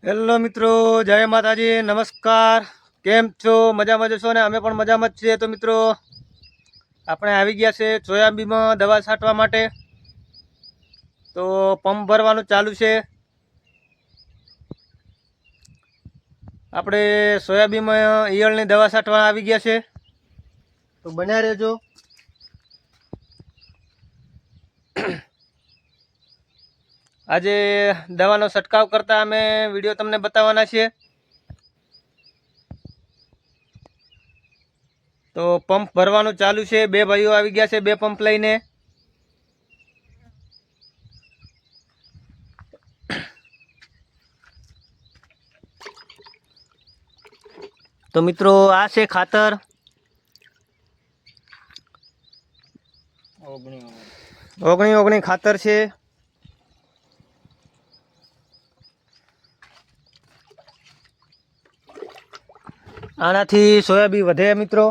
Hello મિત્રો, જય માતાજી, નમસ્કાર. કેમ છો? મજામાં જશો ને? અમે પણ મજામાં જ છીએ. તો મિત્રો આપણે આવી ગયા છે સોયાબીનમાં દવા છાંટવા માટે. તો પંપ ભરવાનું ચાલુ છે. આપણે સોયાબીનમાં ઈયળની દવા છાંટવા આવી ગયા છે, તો બન્યા રહેજો. આજે દવાનો છંટકાવ કરતા અમે વિડીયો તમને બતાવવાના છીએ. તો પંપ ભરવાનું ચાલુ છે. બે ભાઈઓ આવી ગયા છે, બે પંપ લઈને. તો મિત્રો આ છે ખાતર. ઓગણી ખાતર છે. આનાથી સોયાબીન વધે મિત્રો.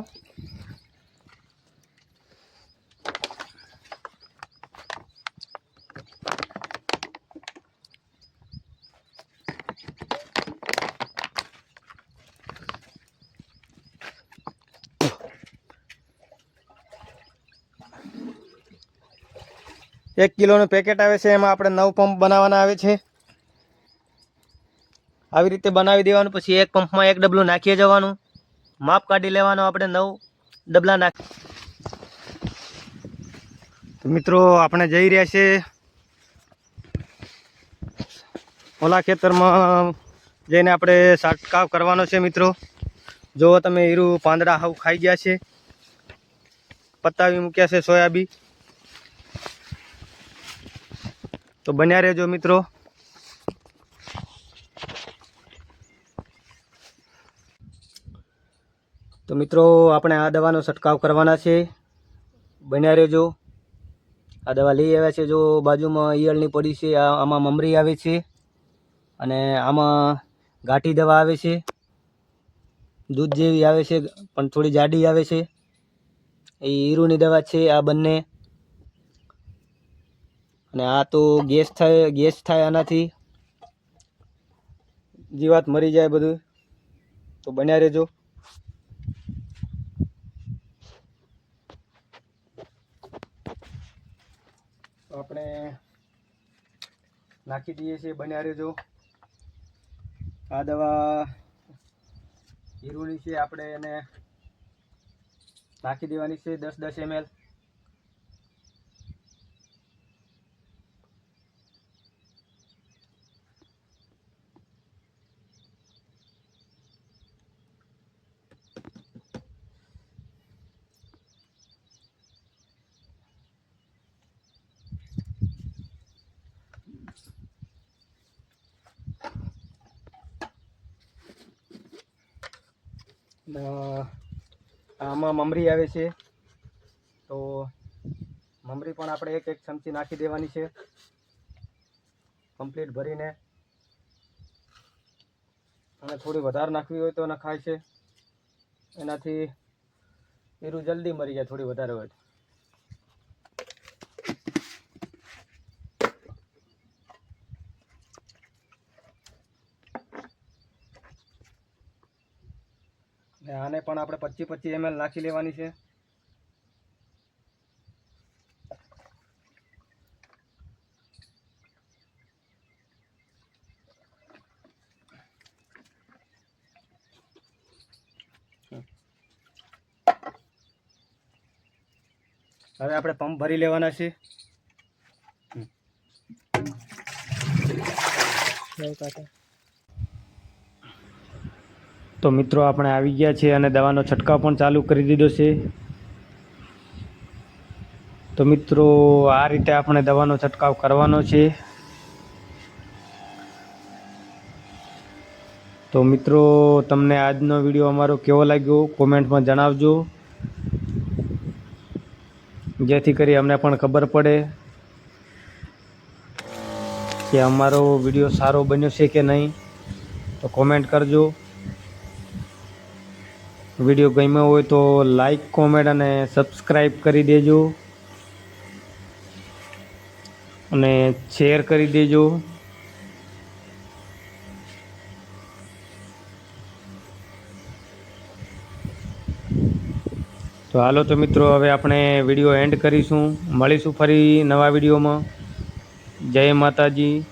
એક કિલોનું પેકેટ આવે છે, એમાં આપણે 9 પંપ બનાવવાના આવે છે. આવી રીતે બનાવી દેવાનું. પછી એક પંપમાં એક ડબલું નાખીએ જવાનું. માપ કાઢી લેવાનું. આપણે 9 ડબલા નાખી. મિત્રો આપણે જઈ રહ્યા છે ઓલા ખેતરમાં જઈને આપણે છંટકાવ કરવાનો છે. મિત્રો જો તમે હીરું પાંદડા હાવ ખાઈ ગયા છે, પતાવી મૂક્યા છે સોયાબીન. તો બન્યા રહેજો મિત્રો. તો મિત્રો આપણે આ દવાનો છંટકાવ કરવાના છે. બન્યા રહેજો. આ દવા લઈ આવ્યા છે. જો બાજુમાં ઈયળની પડી છે, આમાં મમરી આવે છે, અને આમાં ગાંઠી દવા આવે છે. દૂધ જેવી આવે છે પણ થોડી જાડી આવે છે. એ હીરુની દવા છે આ બંને. અને આ તો ગેસ થાય આનાથી, જીવાત મરી જાય બધું. તો બન્યા રહેજો. તો આપણે નાખી દઈએ છીએ. બન્યા રહેજો. આ દવા હીરુની છે, આપણે એને નાખી દેવાની છે 10 ml. આમાં મમરી આવે છે, તો મમરી પણ આપણે એક ચમચી નાખી દેવાની છે કમ્પ્લીટ ભરીને. અને થોડી વધારે નાખવી હોય તો નખાય છે. એનાથી હીરું જલ્દી મરી જાય, થોડી વધારે હોય. આને પણ આપણે 25 ml નાખી લેવાની છે. હવે આપણે પંપ ભરી લેવાના છે. તો મિત્રો આપણે આવી ગયા છે અને દવાનો છંટકાવ પણ ચાલુ કરી દીધો છે. તો મિત્રો આ રીતે આપણે દવાનો છંટકાવ કરવાનો છે. તો મિત્રો તમને આજનો વિડીયો અમારો કેવો લાગ્યો કોમેન્ટમાં જણાવજો, જેથી કરી અમને પણ ખબર પડે કે અમારો વિડીયો સારો બન્યો છે કે નહીં. તો કોમેન્ટ કરજો. વિડીયો ગમ્યો હોય તો લાઈક, કોમેન્ટ અને સબસ્ક્રાઈબ કરી દેજો, અને શેર કરી દેજો. તો હાલો તો મિત્રો, હવે આપણે વિડીયો એન્ડ કરીશું. મળીશું ફરી નવા વિડીયોમાં. જય માતાજી.